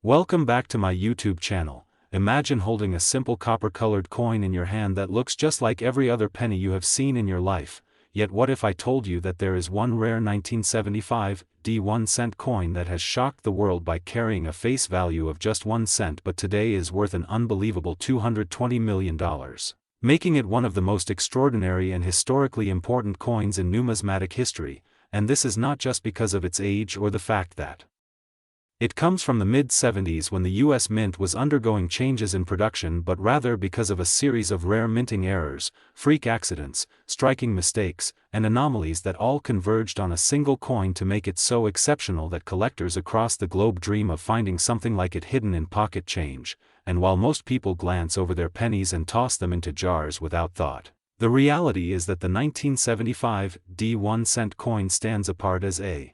Welcome back to my YouTube channel. Imagine holding a simple copper-colored coin in your hand that looks just like every other penny you have seen in your life. Yet what if I told you that there is one rare 1975 1-cent coin that has shocked the world by carrying a face value of just 1 cent but today is worth an unbelievable $220 million, making it one of the most extraordinary and historically important coins in numismatic history, and this is not just because of its age or the fact that it comes from the mid-70s when the U.S. Mint was undergoing changes in production, but rather because of a series of rare minting errors, freak accidents, striking mistakes, and anomalies that all converged on a single coin to make it so exceptional that collectors across the globe dream of finding something like it hidden in pocket change. And while most people glance over their pennies and toss them into jars without thought, the reality is that the 1975 1-cent coin stands apart as a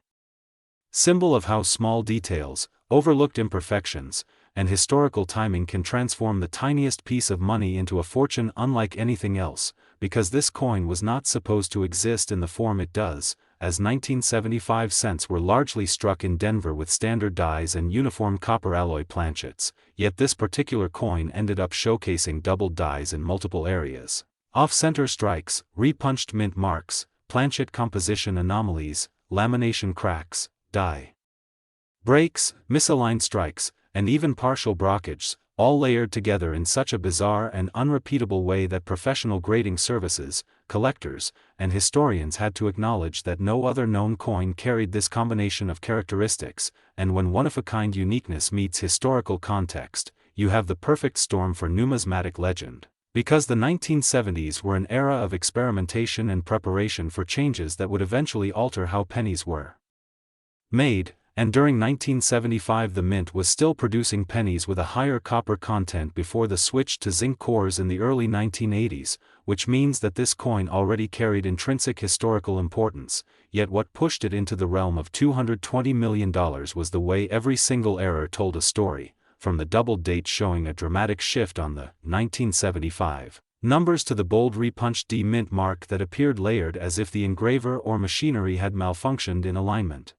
symbol of how small details, overlooked imperfections, and historical timing can transform the tiniest piece of money into a fortune unlike anything else, because this coin was not supposed to exist in the form it does, as 1975 cents were largely struck in Denver with standard dies and uniform copper alloy planchets, yet this particular coin ended up showcasing doubled dies in multiple areas, off-center strikes, repunched mint marks, planchet composition anomalies, lamination cracks, die breaks, misaligned strikes, and even partial brockage, all layered together in such a bizarre and unrepeatable way that professional grading services, collectors, and historians had to acknowledge that no other known coin carried this combination of characteristics. And when one-of-a-kind uniqueness meets historical context, you have the perfect storm for numismatic legend. Because the 1970s were an era of experimentation and preparation for changes that would eventually alter how pennies were made, and during 1975 the mint was still producing pennies with a higher copper content before the switch to zinc cores in the early 1980s, which means that this coin already carried intrinsic historical importance. Yet what pushed it into the realm of $220 million was the way every single error told a story, from the doubled date showing a dramatic shift on the 1975 numbers to the bold repunched D mint mark that appeared layered as if the engraver or machinery had malfunctioned in alignment.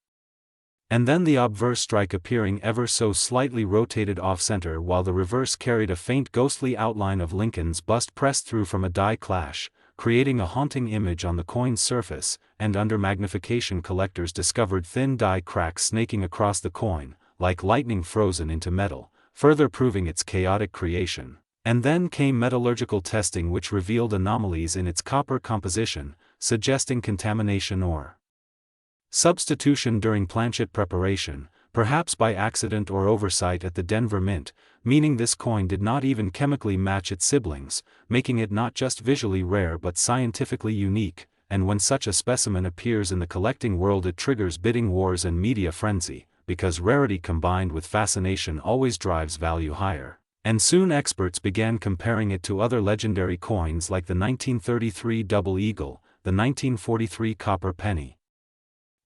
And then the obverse strike appearing ever so slightly rotated off-center while the reverse carried a faint ghostly outline of Lincoln's bust pressed through from a die clash, creating a haunting image on the coin's surface, and under magnification collectors discovered thin die cracks snaking across the coin, like lightning frozen into metal, further proving its chaotic creation. And then came metallurgical testing which revealed anomalies in its copper composition, suggesting contamination or substitution during planchet preparation, perhaps by accident or oversight at the Denver Mint, meaning this coin did not even chemically match its siblings, making it not just visually rare but scientifically unique. And when such a specimen appears in the collecting world it triggers bidding wars and media frenzy, because rarity combined with fascination always drives value higher. And soon experts began comparing it to other legendary coins like the 1933 Double Eagle, the 1943 Copper Penny,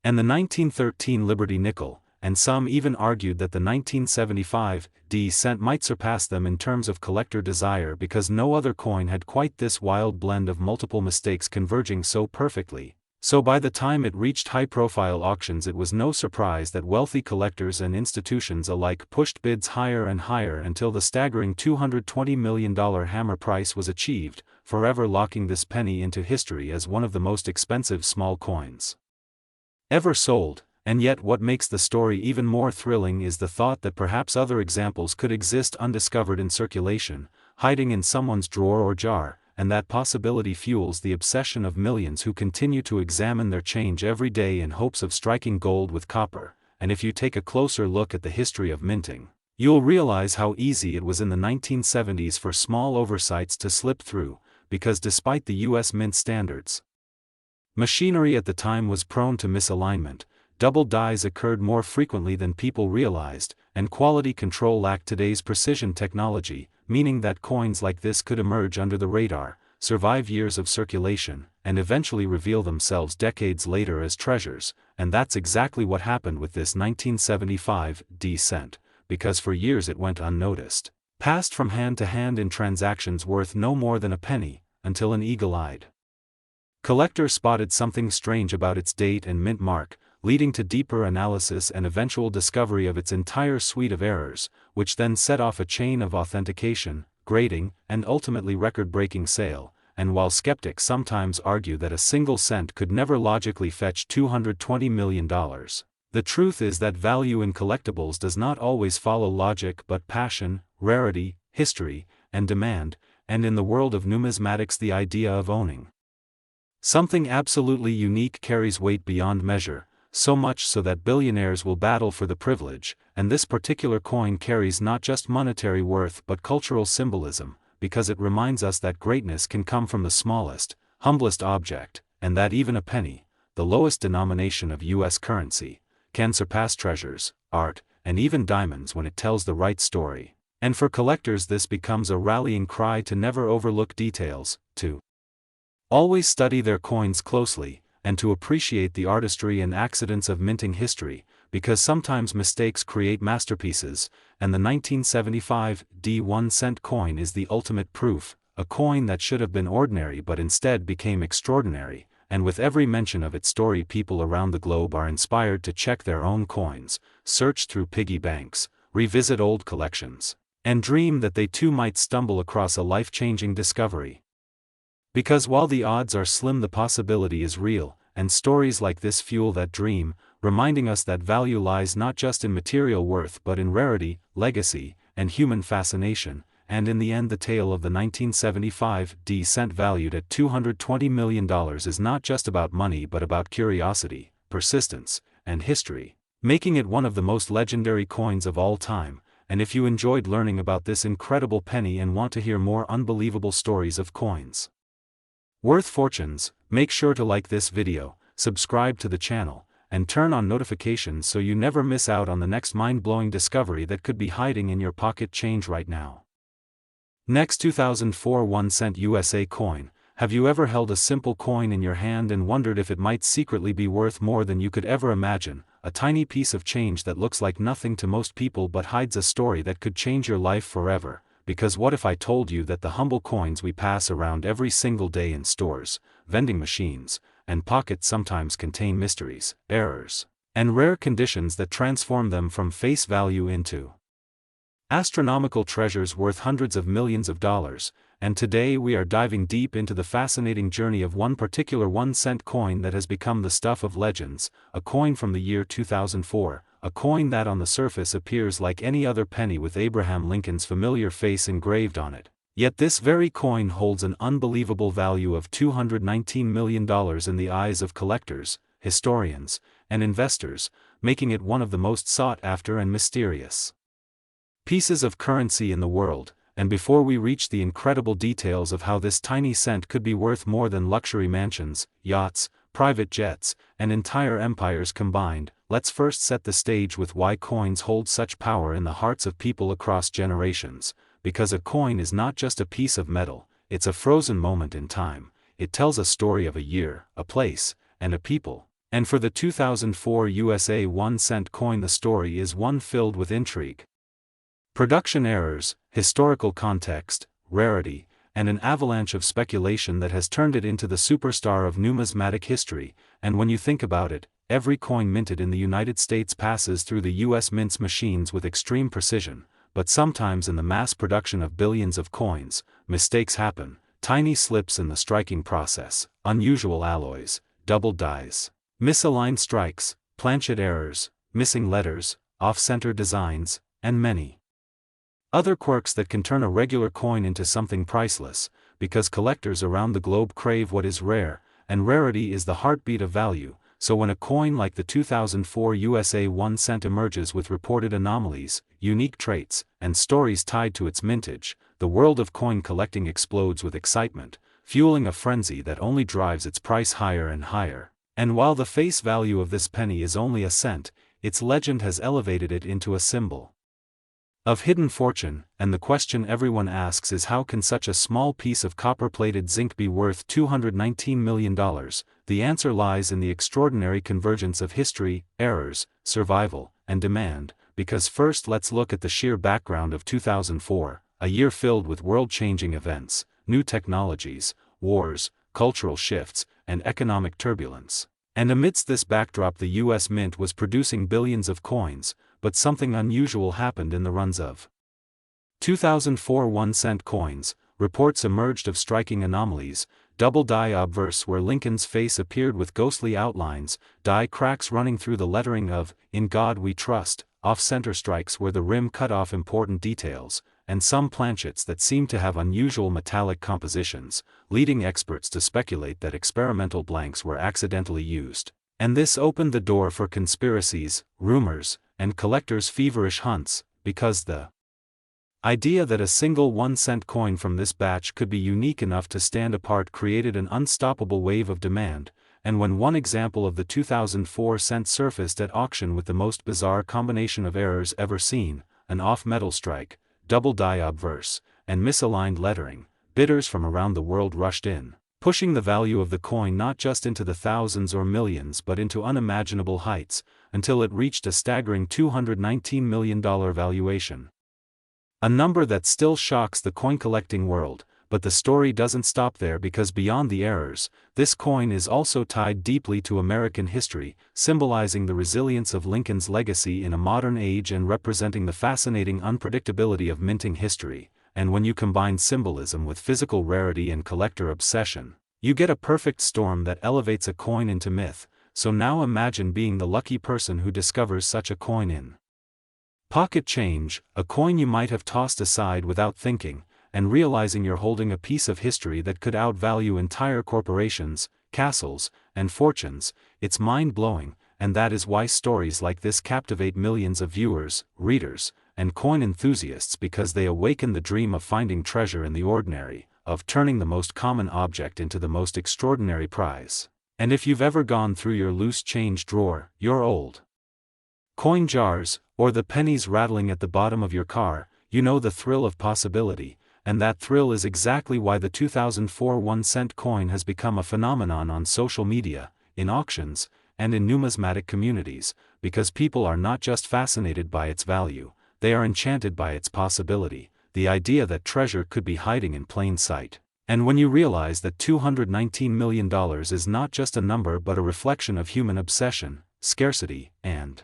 and the 1913 Liberty Nickel, and some even argued that the 1975 cent might surpass them in terms of collector desire because no other coin had quite this wild blend of multiple mistakes converging so perfectly. So by the time it reached high-profile auctions it was no surprise that wealthy collectors and institutions alike pushed bids higher and higher until the staggering $220 million hammer price was achieved, forever locking this penny into history as one of the most expensive small coins ever sold. And yet what makes the story even more thrilling is the thought that perhaps other examples could exist undiscovered in circulation, hiding in someone's drawer or jar, and that possibility fuels the obsession of millions who continue to examine their change every day in hopes of striking gold with copper. And if you take a closer look at the history of minting, you'll realize how easy it was in the 1970s for small oversights to slip through, because despite the U.S. Mint standards, machinery at the time was prone to misalignment, double dies occurred more frequently than people realized, and quality control lacked today's precision technology, meaning that coins like this could emerge under the radar, survive years of circulation, and eventually reveal themselves decades later as treasures. And that's exactly what happened with this 1975 cent, because for years it went unnoticed, passed from hand to hand in transactions worth no more than a penny, until an eagle-eyed collector spotted something strange about its date and mint mark, leading to deeper analysis and eventual discovery of its entire suite of errors, which then set off a chain of authentication, grading, and ultimately record-breaking sale. And while skeptics sometimes argue that a single cent could never logically fetch $220 million, the truth is that value in collectibles does not always follow logic but passion, rarity, history, and demand, and in the world of numismatics the idea of owning something absolutely unique carries weight beyond measure, so much so that billionaires will battle for the privilege, and this particular coin carries not just monetary worth but cultural symbolism, because it reminds us that greatness can come from the smallest, humblest object, and that even a penny, the lowest denomination of U.S. currency, can surpass treasures, art, and even diamonds when it tells the right story. And for collectors this becomes a rallying cry to never overlook details, to always study their coins closely, and to appreciate the artistry and accidents of minting history, because sometimes mistakes create masterpieces, and the 1975 1-cent coin is the ultimate proof, a coin that should have been ordinary but instead became extraordinary, and with every mention of its story people around the globe are inspired to check their own coins, search through piggy banks, revisit old collections, and dream that they too might stumble across a life-changing discovery. Because while the odds are slim the possibility is real, and stories like this fuel that dream, reminding us that value lies not just in material worth but in rarity, legacy, and human fascination, and in the end the tale of the 1975 cent valued at $220 million is not just about money but about curiosity, persistence, and history, making it one of the most legendary coins of all time. And if you enjoyed learning about this incredible penny and want to hear more unbelievable stories of coins worth fortunes, make sure to like this video, subscribe to the channel, and turn on notifications so you never miss out on the next mind-blowing discovery that could be hiding in your pocket change right now. Next 2004 1-cent USA coin. Have you ever held a simple coin in your hand and wondered if it might secretly be worth more than you could ever imagine? A tiny piece of change that looks like nothing to most people but hides a story that could change your life forever. Because what if I told you that the humble coins we pass around every single day in stores, vending machines, and pockets sometimes contain mysteries, errors, and rare conditions that transform them from face value into astronomical treasures worth hundreds of millions of dollars? And today we are diving deep into the fascinating journey of one particular 1-cent coin that has become the stuff of legends, a coin from the year 2004, a coin that on the surface appears like any other penny with Abraham Lincoln's familiar face engraved on it. Yet this very coin holds an unbelievable value of $219 million in the eyes of collectors, historians, and investors, making it one of the most sought-after and mysterious pieces of currency in the world. And before we reach the incredible details of how this tiny cent could be worth more than luxury mansions, yachts, private jets, and entire empires combined, let's first set the stage with why coins hold such power in the hearts of people across generations. Because a coin is not just a piece of metal, it's a frozen moment in time. It tells a story of a year, a place, and a people. And for the 2004 USA 1-cent coin the story is one filled with intrigue, production errors, historical context, rarity, and an avalanche of speculation that has turned it into the superstar of numismatic history. And when you think about it, every coin minted in the United States passes through the U.S. mints machines with extreme precision, but sometimes in the mass production of billions of coins, mistakes happen, tiny slips in the striking process, unusual alloys, double dies, misaligned strikes, planchet errors, missing letters, off-center designs, and many other quirks that can turn a regular coin into something priceless, because collectors around the globe crave what is rare, and rarity is the heartbeat of value. So when a coin like the 2004 USA 1-cent emerges with reported anomalies, unique traits, and stories tied to its mintage, the world of coin collecting explodes with excitement, fueling a frenzy that only drives its price higher and higher. And while the face value of this penny is only a cent, its legend has elevated it into a symbol of hidden fortune. And the question everyone asks is, how can such a small piece of copper-plated zinc be worth $219 million? The answer lies in the extraordinary convergence of history, errors, survival, and demand. Because first let's look at the sheer background of 2004, a year filled with world-changing events, new technologies, wars, cultural shifts, and economic turbulence. And amidst this backdrop, the US Mint was producing billions of coins, but something unusual happened in the runs of 2004 1-cent coins. Reports emerged of striking anomalies: double die obverse where Lincoln's face appeared with ghostly outlines, die cracks running through the lettering of "In God We Trust," off-center strikes where the rim cut off important details, and some planchets that seemed to have unusual metallic compositions, leading experts to speculate that experimental blanks were accidentally used. And this opened the door for conspiracies, rumors, and collectors' feverish hunts, because the idea that a single 1-cent coin from this batch could be unique enough to stand apart created an unstoppable wave of demand, and when one example of the 2004 cent surfaced at auction with the most bizarre combination of errors ever seen, an off-metal strike, double die obverse, and misaligned lettering, bidders from around the world rushed in, pushing the value of the coin not just into the thousands or millions but into unimaginable heights, until it reached a staggering $219 million valuation. A number that still shocks the coin-collecting world, but the story doesn't stop there, because beyond the errors, this coin is also tied deeply to American history, symbolizing the resilience of Lincoln's legacy in a modern age and representing the fascinating unpredictability of minting history. And when you combine symbolism with physical rarity and collector obsession, you get a perfect storm that elevates a coin into myth. So now imagine being the lucky person who discovers such a coin in pocket change, a coin you might have tossed aside without thinking, and realizing you're holding a piece of history that could outvalue entire corporations, castles, and fortunes. It's mind-blowing, and that is why stories like this captivate millions of viewers, readers, and coin enthusiasts, because they awaken the dream of finding treasure in the ordinary, of turning the most common object into the most extraordinary prize. And if you've ever gone through your loose change drawer, your old coin jars, or the pennies rattling at the bottom of your car, you know the thrill of possibility, and that thrill is exactly why the 2004 1-cent coin has become a phenomenon on social media, in auctions, and in numismatic communities, because people are not just fascinated by its value, they are enchanted by its possibility, the idea that treasure could be hiding in plain sight. And when you realize that $219 million is not just a number but a reflection of human obsession, scarcity, and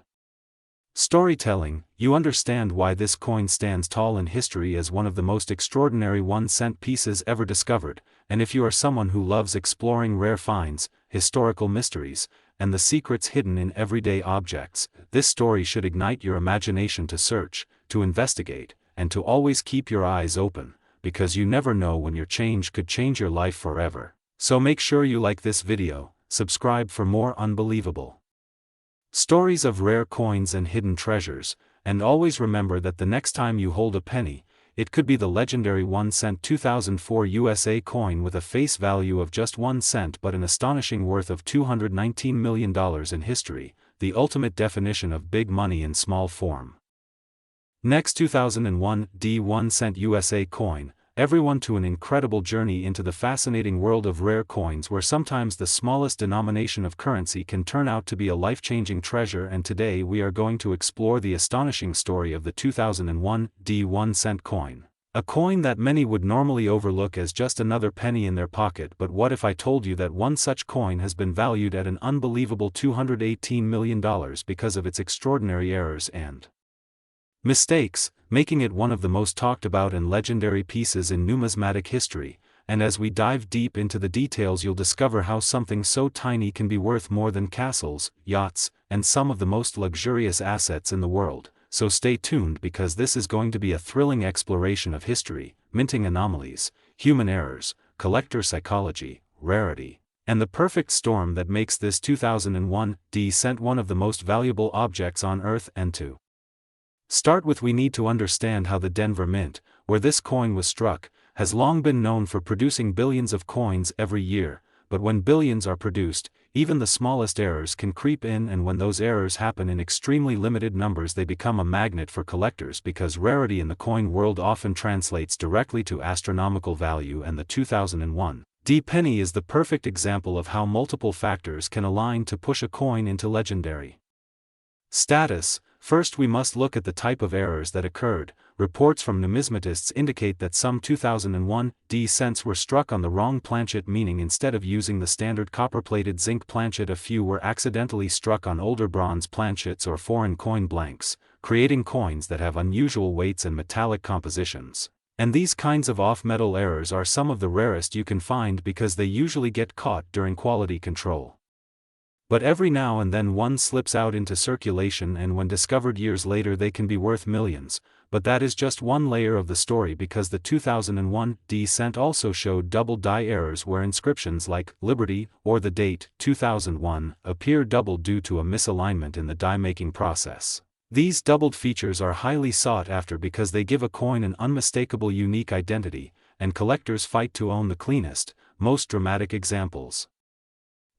storytelling, you understand why this coin stands tall in history as one of the most extraordinary 1-cent pieces ever discovered. And if you are someone who loves exploring rare finds, historical mysteries, and the secrets hidden in everyday objects, this story should ignite your imagination to search, to investigate, and to always keep your eyes open, because you never know when your change could change your life forever. So make sure you like this video, subscribe for more unbelievable stories of rare coins and hidden treasures, and always remember that the next time you hold a penny, it could be the legendary 1-cent 2004 USA coin with a face value of just 1 cent but an astonishing worth of $219 million in history, the ultimate definition of big money in small form. Next, 2001 1-cent USA coin, everyone to an incredible journey into the fascinating world of rare coins, where sometimes the smallest denomination of currency can turn out to be a life-changing treasure. And today we are going to explore the astonishing story of the 2001 1-cent coin. A coin that many would normally overlook as just another penny in their pocket. But what if I told you that one such coin has been valued at an unbelievable $218 million because of its extraordinary errors and mistakes, making it one of the most talked about and legendary pieces in numismatic history. And as we dive deep into the details, you'll discover how something so tiny can be worth more than castles, yachts, and some of the most luxurious assets in the world. So stay tuned, because this is going to be a thrilling exploration of history, minting anomalies, human errors, collector psychology, rarity, and the perfect storm that makes this 2001 cent one of the most valuable objects on Earth. And to start with, we need to understand how the Denver Mint, where this coin was struck, has long been known for producing billions of coins every year. But when billions are produced, even the smallest errors can creep in, and when those errors happen in extremely limited numbers, they become a magnet for collectors, because rarity in the coin world often translates directly to astronomical value. And the 2001 penny is the perfect example of how multiple factors can align to push a coin into legendary status. First we must look at the type of errors that occurred. Reports from numismatists indicate that some 2001 D cents were struck on the wrong planchet, meaning instead of using the standard copper-plated zinc planchet, a few were accidentally struck on older bronze planchets or foreign coin blanks, creating coins that have unusual weights and metallic compositions. And these kinds of off-metal errors are some of the rarest you can find because they usually get caught during quality control. But every now and then one slips out into circulation, and when discovered years later they can be worth millions. But that is just one layer of the story, because the 2001 D cent also showed double die errors where inscriptions like Liberty or the date 2001 appear doubled due to a misalignment in the die making process. These doubled features are highly sought after because they give a coin an unmistakable unique identity, and collectors fight to own the cleanest, most dramatic examples,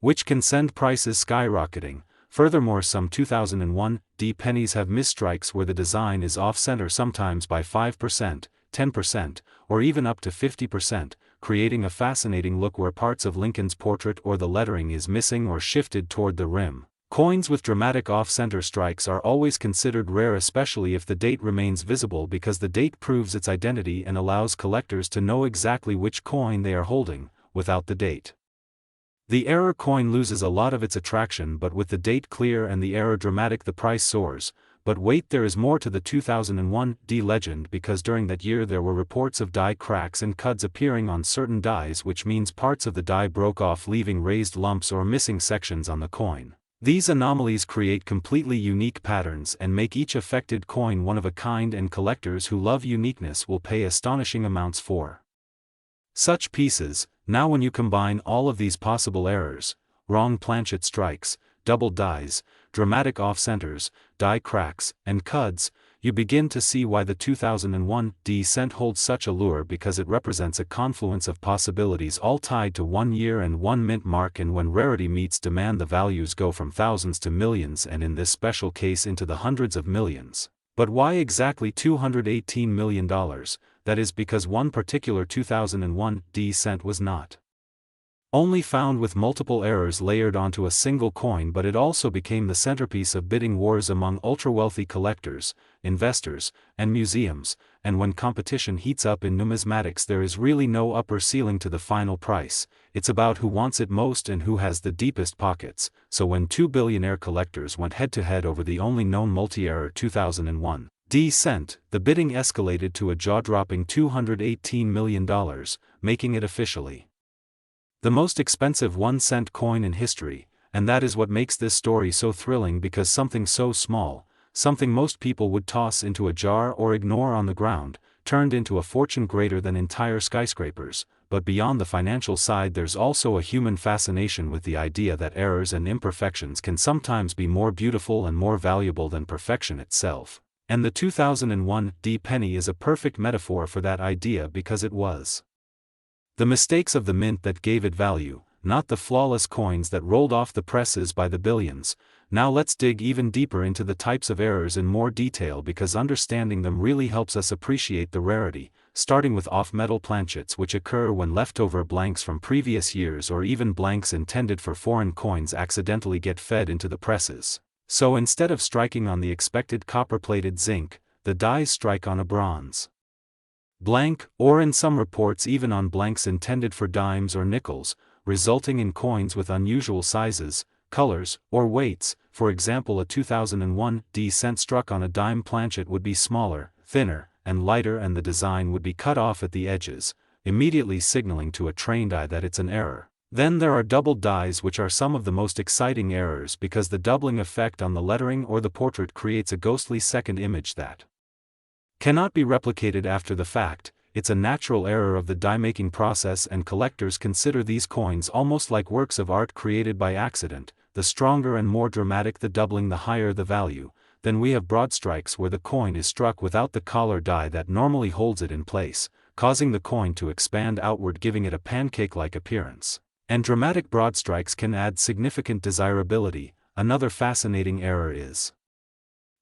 which can send prices skyrocketing. Furthermore, some 2001 D pennies have misstrikes where the design is off-center, sometimes by 5%, 10%, or even up to 50%, creating a fascinating look where parts of Lincoln's portrait or the lettering is missing or shifted toward the rim. Coins with dramatic off-center strikes are always considered rare, especially if the date remains visible, because the date proves its identity and allows collectors to know exactly which coin they are holding. Without the date, the error coin loses a lot of its attraction, but with the date clear and the error dramatic, the price soars. But wait, there is more to the 2001 D legend, because during that year there were reports of die cracks and cuds appearing on certain dies, which means parts of the die broke off, leaving raised lumps or missing sections on the coin. These anomalies create completely unique patterns and make each affected coin one of a kind, and collectors who love uniqueness will pay astonishing amounts for such pieces. Now when you combine all of these possible errors, wrong planchet strikes, double dies, dramatic off-centers, die cracks, and cuds, you begin to see why the 2001 D cent holds such allure, because it represents a confluence of possibilities all tied to 1 year and 1 mint mark, and when rarity meets demand the values go from thousands to millions, and in this special case into the hundreds of millions. But why exactly $218 million? That is because one particular 2001 D cent was not only found with multiple errors layered onto a single coin, but it also became the centerpiece of bidding wars among ultra-wealthy collectors, investors, and museums. And when competition heats up in numismatics, there is really no upper ceiling to the final price. It's about who wants it most and who has the deepest pockets. So when two billionaire collectors went head-to-head over the only known multi-error 2001 D cent, the bidding escalated to a jaw-dropping $218 million, making it officially the most expensive 1-cent coin in history. And that is what makes this story so thrilling, because something so small, something most people would toss into a jar or ignore on the ground, turned into a fortune greater than entire skyscrapers. But beyond the financial side, there's also a human fascination with the idea that errors and imperfections can sometimes be more beautiful and more valuable than perfection itself. And the 2001 D penny is a perfect metaphor for that idea, because it was the mistakes of the mint that gave it value, not the flawless coins that rolled off the presses by the billions. Now let's dig even deeper into the types of errors in more detail, because understanding them really helps us appreciate the rarity, starting with off-metal planchets, which occur when leftover blanks from previous years or even blanks intended for foreign coins accidentally get fed into the presses. So instead of striking on the expected copper-plated zinc, the dies strike on a bronze blank, or in some reports even on blanks intended for dimes or nickels, resulting in coins with unusual sizes, colors, or weights. For example, a 2001 D cent struck on a dime planchet would be smaller, thinner, and lighter, and the design would be cut off at the edges, immediately signaling to a trained eye that it's an error. Then there are double dies, which are some of the most exciting errors, because the doubling effect on the lettering or the portrait creates a ghostly second image that cannot be replicated after the fact. It's a natural error of the die-making process, and collectors consider these coins almost like works of art created by accident. The stronger and more dramatic the doubling, the higher the value. Then we have broad strikes, where the coin is struck without the collar die that normally holds it in place, causing the coin to expand outward, giving it a pancake-like appearance. And dramatic broad strikes can add significant desirability. Another fascinating error is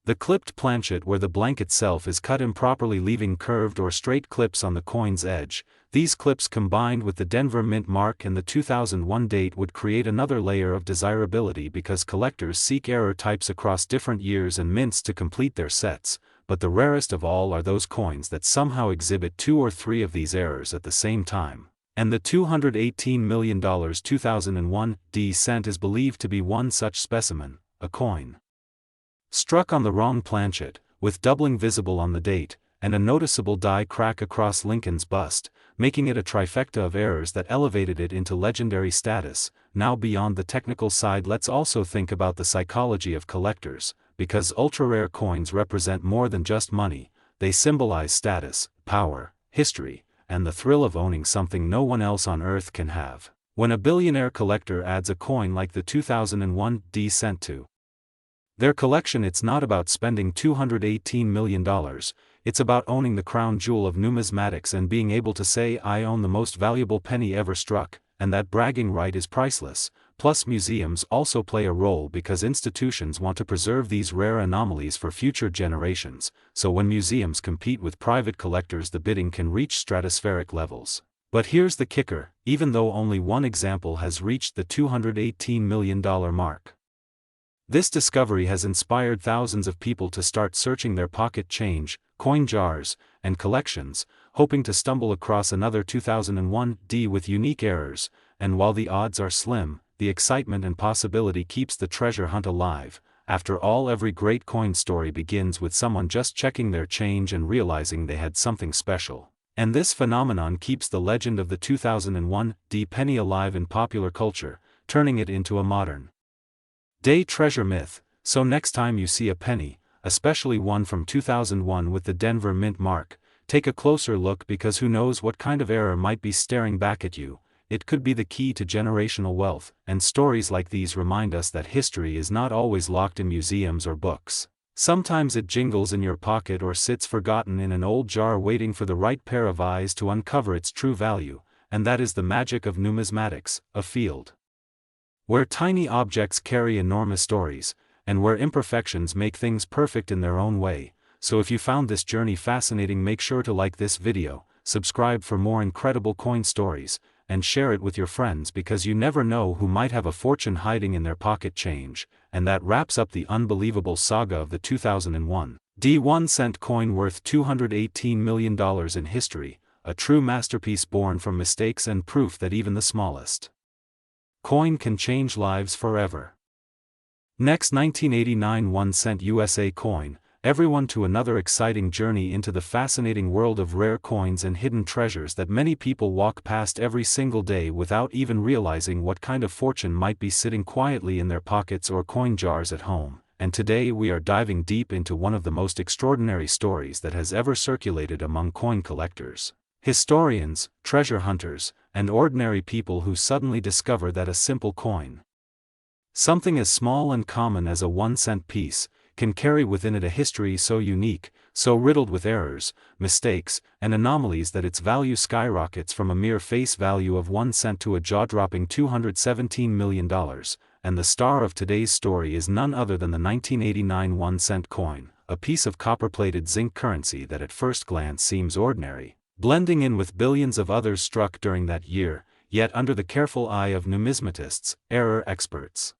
The clipped planchet, where the blank itself is cut improperly leaving curved or straight clips on the coin's edge. These clips combined with the Denver Mint mark and the 2001 date would create another layer of desirability because collectors seek error types across different years and mints to complete their sets, but the rarest of all are those coins that somehow exhibit 2 or 3 of these errors at the same time. And the $218 million 2001 D cent is believed to be one such specimen, a coin struck on the wrong planchet, with doubling visible on the date, and a noticeable die crack across Lincoln's bust, making it a trifecta of errors that elevated it into legendary status. Now beyond the technical side, let's also think about the psychology of collectors, because ultra-rare coins represent more than just money. They symbolize status, power, history, and the thrill of owning something no one else on earth can have. When a billionaire collector adds a coin like the 2001 D cent to their collection, it's not about spending $218 million, it's about owning the crown jewel of numismatics and being able to say, I own the most valuable penny ever struck, and that bragging right is priceless. Plus, museums also play a role because institutions want to preserve these rare anomalies for future generations, so when museums compete with private collectors, the bidding can reach stratospheric levels. But here's the kicker: even though only one example has reached the $218 million mark, this discovery has inspired thousands of people to start searching their pocket change, coin jars, and collections, hoping to stumble across another 2001 D with unique errors. And while the odds are slim, the excitement and possibility keeps the treasure hunt alive. After all, every great coin story begins with someone just checking their change and realizing they had something special. And this phenomenon keeps the legend of the 2001 D penny alive in popular culture, turning it into a modern day treasure myth. So next time you see a penny, especially one from 2001 with the Denver Mint mark, take a closer look, because who knows what kind of error might be staring back at you. It could be the key to generational wealth, and stories like these remind us that history is not always locked in museums or books. Sometimes it jingles in your pocket or sits forgotten in an old jar waiting for the right pair of eyes to uncover its true value, and that is the magic of numismatics, a field where tiny objects carry enormous stories, and where imperfections make things perfect in their own way. So if you found this journey fascinating, make sure to like this video, subscribe for more incredible coin stories, and share it with your friends, because you never know who might have a fortune hiding in their pocket change. And that wraps up the unbelievable saga of the 2001 D 1 cent coin worth $218 million in history, a true masterpiece born from mistakes and proof that even the smallest coin can change lives forever. Next, 1989 1 cent USA coin. Everyone to another exciting journey into the fascinating world of rare coins and hidden treasures that many people walk past every single day without even realizing what kind of fortune might be sitting quietly in their pockets or coin jars at home. And today we are diving deep into one of the most extraordinary stories that has ever circulated among coin collectors, historians, treasure hunters, and ordinary people who suddenly discover that a simple coin, something as small and common as a 1 cent piece, can carry within it a history so unique, so riddled with errors, mistakes, and anomalies that its value skyrockets from a mere face value of 1 cent to a jaw-dropping $217 million. And the star of today's story is none other than the 1989 1 cent coin, a piece of copper-plated zinc currency that at first glance seems ordinary, blending in with billions of others struck during that year, yet under the careful eye of numismatists, error experts,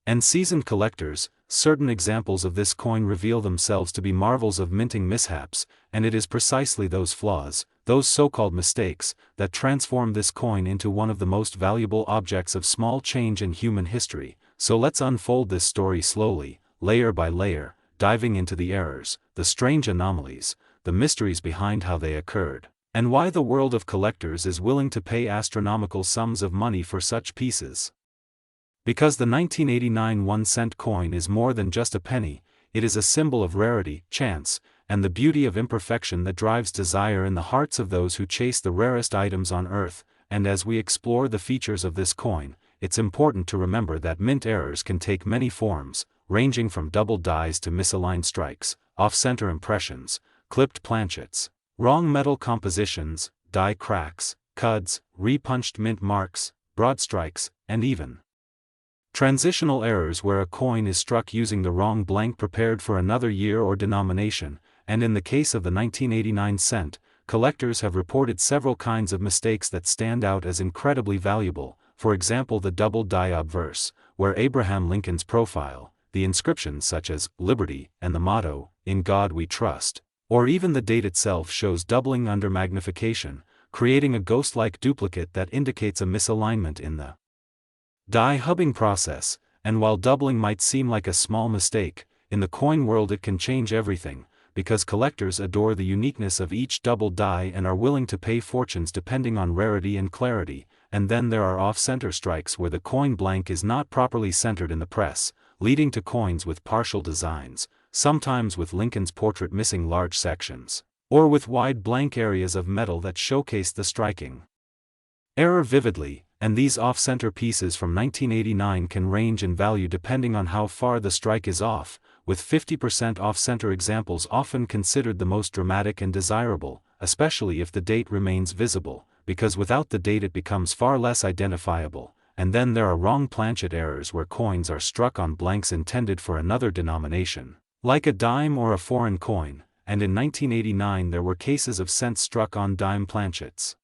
and seasoned collectors, certain examples of this coin reveal themselves to be marvels of minting mishaps, and it is precisely those flaws, those so-called mistakes, that transform this coin into one of the most valuable objects of small change in human history. So let's unfold this story slowly, layer by layer, diving into the errors, the strange anomalies, the mysteries behind how they occurred, and why the world of collectors is willing to pay astronomical sums of money for such pieces. Because the 1989 1 cent coin is more than just a penny, it is a symbol of rarity, chance, and the beauty of imperfection that drives desire in the hearts of those who chase the rarest items on earth. And as we explore the features of this coin, it's important to remember that mint errors can take many forms, ranging from double dies to misaligned strikes, off-center impressions, clipped planchets, wrong metal compositions, die cracks, cuds, repunched mint marks, broad strikes, and even Transitional errors, where a coin is struck using the wrong blank prepared for another year or denomination, and in the case of the 1989 cent, collectors have reported several kinds of mistakes that stand out as incredibly valuable, for example the double die obverse, where Abraham Lincoln's profile, the inscriptions such as "Liberty" and the motto, "In God We Trust," or even the date itself shows doubling under magnification, creating a ghost-like duplicate that indicates a misalignment in the die hubbing process. And while doubling might seem like a small mistake, in the coin world it can change everything, because collectors adore the uniqueness of each double die and are willing to pay fortunes depending on rarity and clarity. And then there are off-center strikes where the coin blank is not properly centered in the press, leading to coins with partial designs, sometimes with Lincoln's portrait missing large sections, or with wide blank areas of metal that showcase the striking error vividly. And these off-center pieces from 1989 can range in value depending on how far the strike is off, with 50% off-center examples often considered the most dramatic and desirable, especially if the date remains visible, because without the date it becomes far less identifiable. And then there are wrong planchet errors, where coins are struck on blanks intended for another denomination, like a dime or a foreign coin, and in 1989 there were cases of cents struck on dime planchets,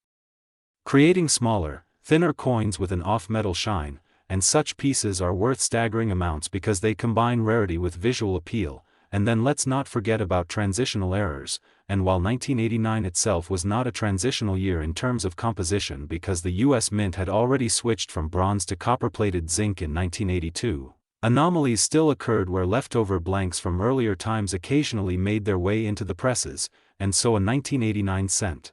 creating smaller, thinner coins with an off-metal shine. And such pieces are worth staggering amounts because they combine rarity with visual appeal. And then let's not forget about transitional errors. And while 1989 itself was not a transitional year in terms of composition because the US Mint had already switched from bronze to copper-plated zinc in 1982, anomalies still occurred where leftover blanks from earlier times occasionally made their way into the presses, and so a 1989 cent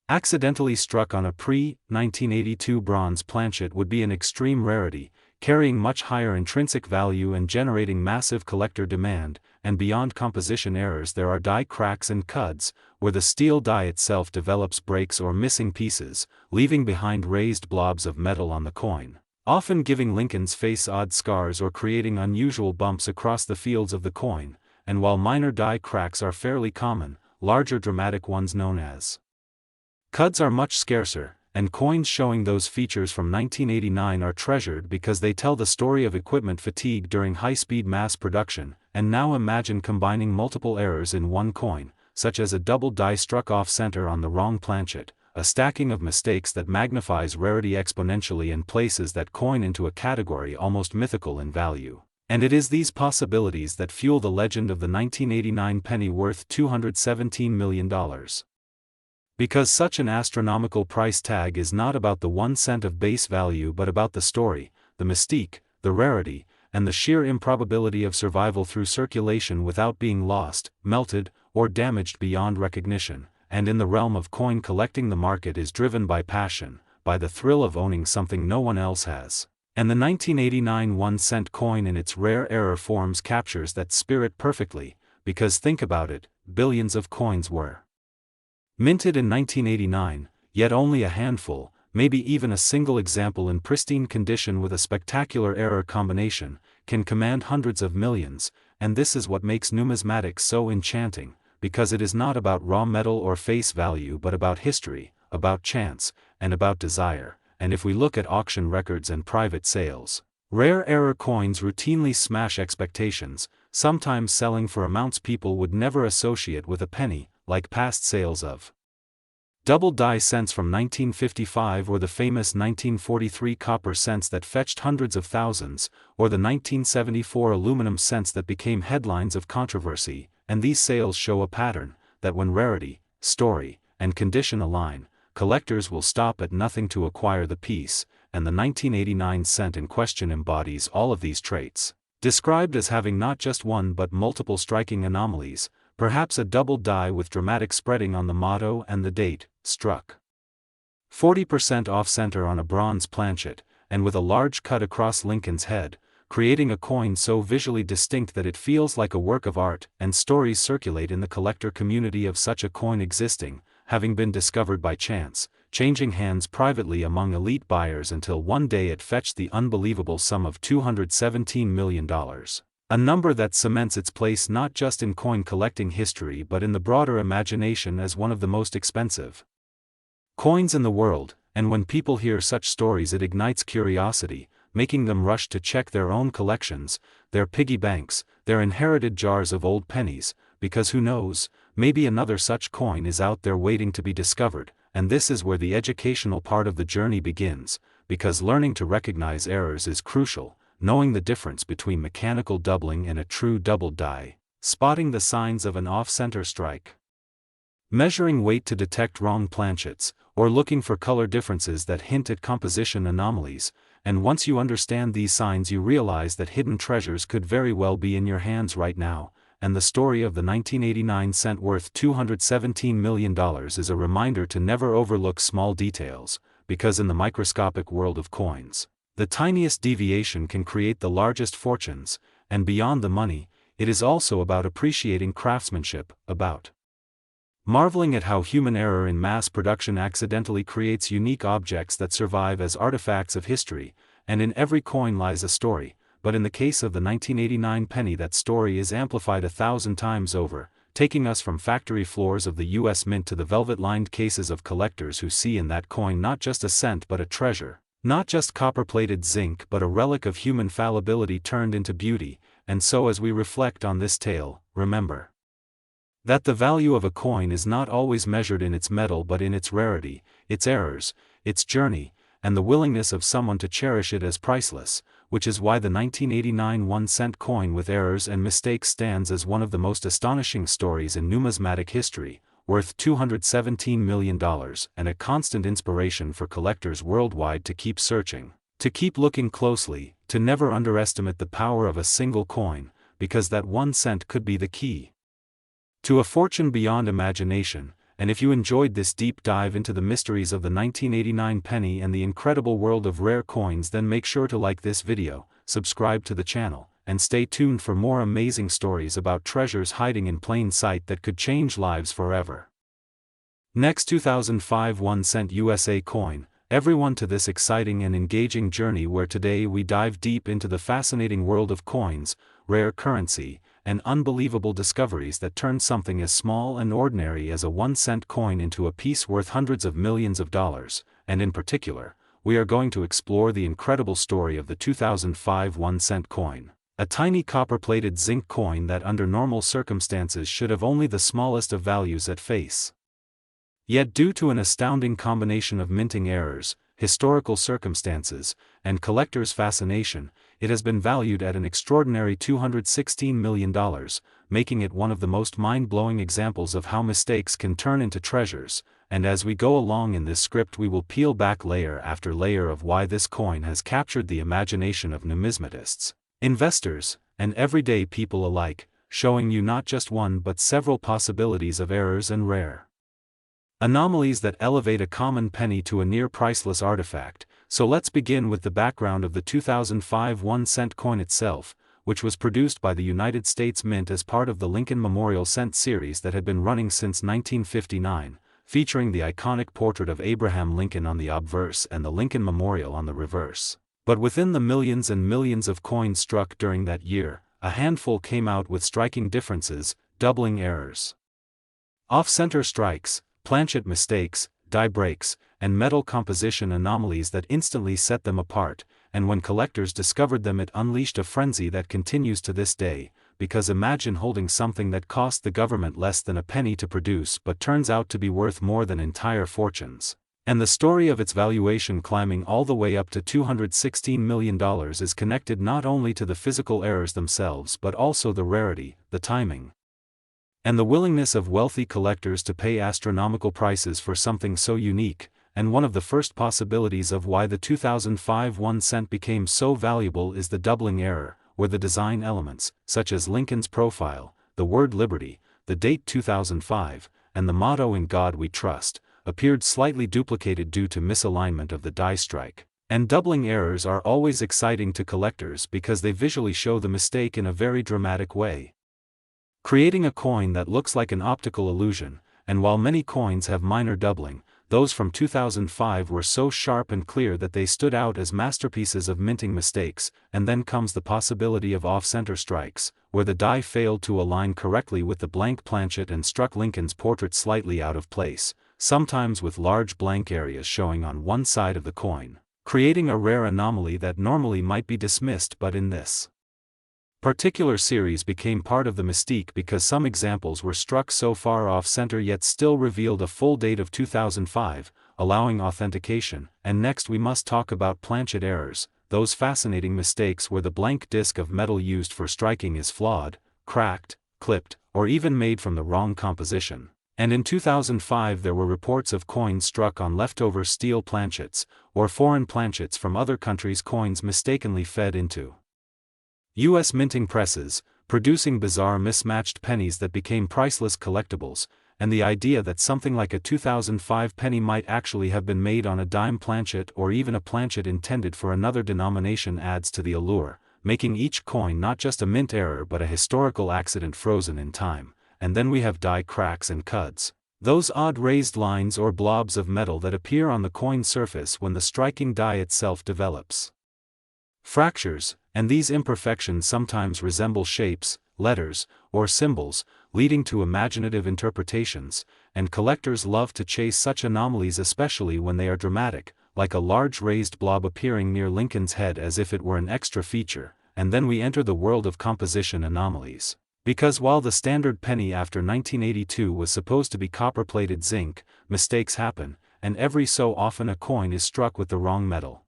accidentally struck on a pre-1982 bronze planchet would be an extreme rarity, carrying much higher intrinsic value and generating massive collector demand. And beyond composition errors there are die cracks and cuds, where the steel die itself develops breaks or missing pieces, leaving behind raised blobs of metal on the coin, often giving Lincoln's face odd scars or creating unusual bumps across the fields of the coin. And while minor die cracks are fairly common, larger dramatic ones known as cuds are much scarcer, and coins showing those features from 1989 are treasured because they tell the story of equipment fatigue during high-speed mass production. And now imagine combining multiple errors in one coin, such as a double die struck off-center on the wrong planchet, a stacking of mistakes that magnifies rarity exponentially and places that coin into a category almost mythical in value. And it is these possibilities that fuel the legend of the 1989 penny worth $217 million. Because such an astronomical price tag is not about the 1 cent of base value but about the story, the mystique, the rarity, and the sheer improbability of survival through circulation without being lost, melted, or damaged beyond recognition. And in the realm of coin collecting, the market is driven by passion, by the thrill of owning something no one else has. And the 1989 1-cent coin in its rare error forms captures that spirit perfectly, because think about it, billions of coins were minted in 1989, yet only a handful, maybe even a single example in pristine condition with a spectacular error combination, can command hundreds of millions. And this is what makes numismatics so enchanting, because it is not about raw metal or face value but about history, about chance, and about desire. And if we look at auction records and private sales, rare error coins routinely smash expectations, sometimes selling for amounts people would never associate with a penny, like past sales of double die cents from 1955 or the famous 1943 copper cents that fetched hundreds of thousands, or the 1974 aluminum cents that became headlines of controversy. And these sales show a pattern, that when rarity, story, and condition align, collectors will stop at nothing to acquire the piece. And the 1989 cent in question embodies all of these traits, described as having not just one but multiple striking anomalies. Perhaps a double die with dramatic spreading on the motto and the date, struck 40% off-center on a bronze planchet, and with a large cut across Lincoln's head, creating a coin so visually distinct that it feels like a work of art. And stories circulate in the collector community of such a coin existing, having been discovered by chance, changing hands privately among elite buyers until one day it fetched the unbelievable sum of $217 million. A number that cements its place not just in coin collecting history but in the broader imagination as one of the most expensive coins in the world. And when people hear such stories it ignites curiosity, making them rush to check their own collections, their piggy banks, their inherited jars of old pennies, because who knows, maybe another such coin is out there waiting to be discovered. And this is where the educational part of the journey begins, because learning to recognize errors is crucial, knowing the difference between mechanical doubling and a true double die, spotting the signs of an off-center strike, measuring weight to detect wrong planchets, or looking for color differences that hint at composition anomalies. And once you understand these signs, you realize that hidden treasures could very well be in your hands right now. And the story of the 1989 cent worth $217 million is a reminder to never overlook small details, because in the microscopic world of coins, the tiniest deviation can create the largest fortunes. And beyond the money, it is also about appreciating craftsmanship, about marveling at how human error in mass production accidentally creates unique objects that survive as artifacts of history. And in every coin lies a story. But in the case of the 1989 penny, that story is amplified 1,000 times over, taking us from factory floors of the U.S. Mint to the velvet-lined cases of collectors who see in that coin not just a cent but a treasure, not just copper-plated zinc but a relic of human fallibility turned into beauty. And so as we reflect on this tale, remember that the value of a coin is not always measured in its metal but in its rarity, its errors, its journey, and the willingness of someone to cherish it as priceless, which is why the 1989 1-cent coin with errors and mistakes stands as one of the most astonishing stories in numismatic history, worth $217 million, and a constant inspiration for collectors worldwide to keep searching, to keep looking closely, to never underestimate the power of a single coin, because that 1 cent could be the key to a fortune beyond imagination. And if you enjoyed this deep dive into the mysteries of the 1989 penny and the incredible world of rare coins, then make sure to like this video, subscribe to the channel, and stay tuned for more amazing stories about treasures hiding in plain sight that could change lives forever. Next, 2005 1-cent USA coin. Everyone to this exciting and engaging journey where today we dive deep into the fascinating world of coins, rare currency, and unbelievable discoveries that turn something as small and ordinary as a 1-cent coin into a piece worth hundreds of millions of dollars. And in particular, we are going to explore the incredible story of the 2005 1-cent coin, a tiny copper-plated zinc coin that under normal circumstances should have only the smallest of values at face. Yet due to an astounding combination of minting errors, historical circumstances, and collectors' fascination, it has been valued at an extraordinary $216 million, making it one of the most mind-blowing examples of how mistakes can turn into treasures. And as we go along in this script, we will peel back layer after layer of why this coin has captured the imagination of numismatists, investors, and everyday people alike, showing you not just one but several possibilities of errors and rare anomalies that elevate a common penny to a near-priceless artifact. So let's begin with the background of the 2005 1-cent coin itself, which was produced by the United States Mint as part of the Lincoln Memorial Cent series that had been running since 1959, featuring the iconic portrait of Abraham Lincoln on the obverse and the Lincoln Memorial on the reverse. But within the millions and millions of coins struck during that year, a handful came out with striking differences, doubling errors, off-center strikes, planchet mistakes, die breaks, and metal composition anomalies that instantly set them apart. And when collectors discovered them, it unleashed a frenzy that continues to this day, because imagine holding something that cost the government less than a penny to produce but turns out to be worth more than entire fortunes. And the story of its valuation climbing all the way up to $216 million is connected not only to the physical errors themselves but also the rarity, the timing, and the willingness of wealthy collectors to pay astronomical prices for something so unique. And one of the first possibilities of why the 2005 1-cent became so valuable is the doubling error, where the design elements, such as Lincoln's profile, the word liberty, the date 2005, and the motto "In God We Trust," appeared slightly duplicated due to misalignment of the die strike. And doubling errors are always exciting to collectors because they visually show the mistake in a very dramatic way, creating a coin that looks like an optical illusion. And while many coins have minor doubling, those from 2005 were so sharp and clear that they stood out as masterpieces of minting mistakes. And then comes the possibility of off-center strikes, where the die failed to align correctly with the blank planchet and struck Lincoln's portrait slightly out of place, sometimes with large blank areas showing on one side of the coin. creating a rare anomaly that normally might be dismissed, but in this particular series became part of the mystique because some examples were struck so far off-center yet still revealed a full date of 2005, allowing authentication. And next we must talk about planchet errors, those fascinating mistakes where the blank disc of metal used for striking is flawed, cracked, clipped, or even made from the wrong composition. And in 2005 there were reports of coins struck on leftover steel planchets, or foreign planchets from other countries' coins mistakenly fed into U.S. minting presses, producing bizarre mismatched pennies that became priceless collectibles, and the idea that something like a 2005 penny might actually have been made on a dime planchet or even a planchet intended for another denomination adds to the allure, making each coin not just a mint error but a historical accident frozen in time. And then we have die cracks and cuds, those odd raised lines or blobs of metal that appear on the coin surface when the striking die itself develops fractures, and these imperfections sometimes resemble shapes, letters, or symbols, leading to imaginative interpretations, and collectors love to chase such anomalies especially when they are dramatic, like a large raised blob appearing near Lincoln's head as if it were an extra feature. And then we enter the world of composition anomalies. Because while the standard penny after 1982 was supposed to be copper-plated zinc, mistakes happen, and every so often a coin is struck with the wrong metal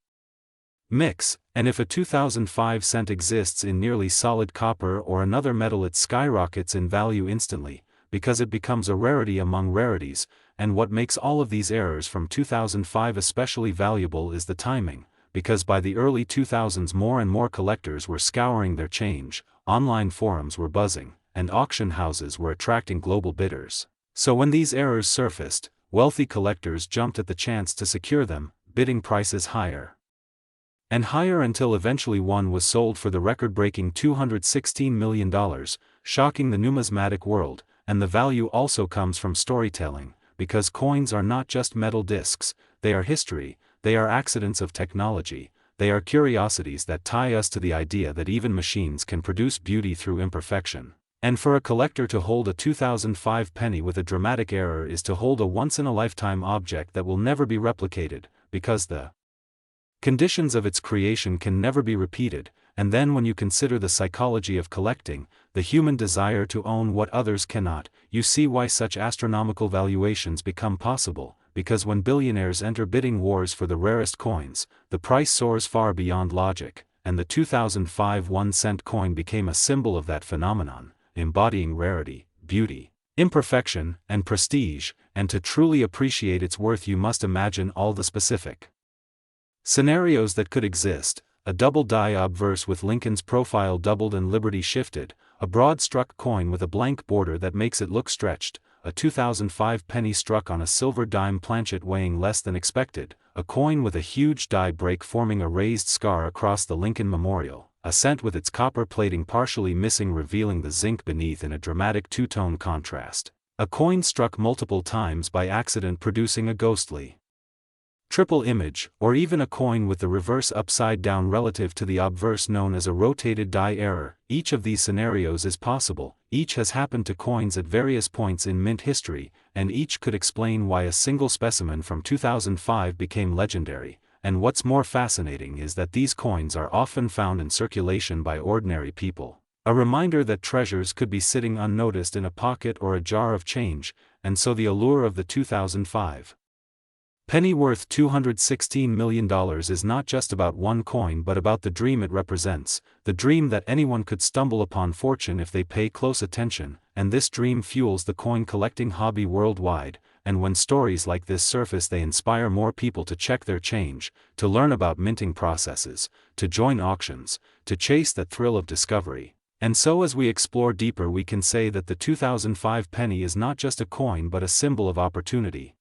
mix, and if a 2005 cent exists in nearly solid copper or another metal it skyrockets in value instantly, because it becomes a rarity among rarities. And what makes all of these errors from 2005 especially valuable is the timing, because by the early 2000s more and more collectors were scouring their change, online forums were buzzing, and auction houses were attracting global bidders. So when these errors surfaced, wealthy collectors jumped at the chance to secure them, bidding prices higher and higher until eventually one was sold for the record-breaking $216 million, shocking the numismatic world. And the value also comes from storytelling, because coins are not just metal discs, they are history, they are accidents of technology, they are curiosities that tie us to the idea that even machines can produce beauty through imperfection. And for a collector to hold a 2005 penny with a dramatic error is to hold a once-in-a-lifetime object that will never be replicated, because the conditions of its creation can never be repeated. And then when you consider the psychology of collecting, the human desire to own what others cannot, you see why such astronomical valuations become possible, because when billionaires enter bidding wars for the rarest coins, the price soars far beyond logic, and the 2005 1-cent coin became a symbol of that phenomenon, embodying rarity, beauty, imperfection, and prestige. And to truly appreciate its worth you must imagine all the specific scenarios that could exist: a double die obverse with Lincoln's profile doubled and liberty shifted, a broad-struck coin with a blank border that makes it look stretched, a 2005 penny struck on a silver dime planchet weighing less than expected, a coin with a huge die break forming a raised scar across the Lincoln Memorial, a cent with its copper plating partially missing revealing the zinc beneath in a dramatic two-tone contrast, a coin struck multiple times by accident producing a ghostly triple image, or even a coin with the reverse upside down relative to the obverse known as a rotated die error. Each of these scenarios is possible, each has happened to coins at various points in mint history, and each could explain why a single specimen from 2005 became legendary. And what's more fascinating is that these coins are often found in circulation by ordinary people, a reminder that treasures could be sitting unnoticed in a pocket or a jar of change. And so the allure of the 2005 penny worth $216 million is not just about one coin but about the dream it represents, the dream that anyone could stumble upon fortune if they pay close attention. And this dream fuels the coin collecting hobby worldwide. And when stories like this surface they inspire more people to check their change, to learn about minting processes, to join auctions, to chase that thrill of discovery. And so as we explore deeper we can say that the 2005 penny is not just a coin but a symbol of opportunity,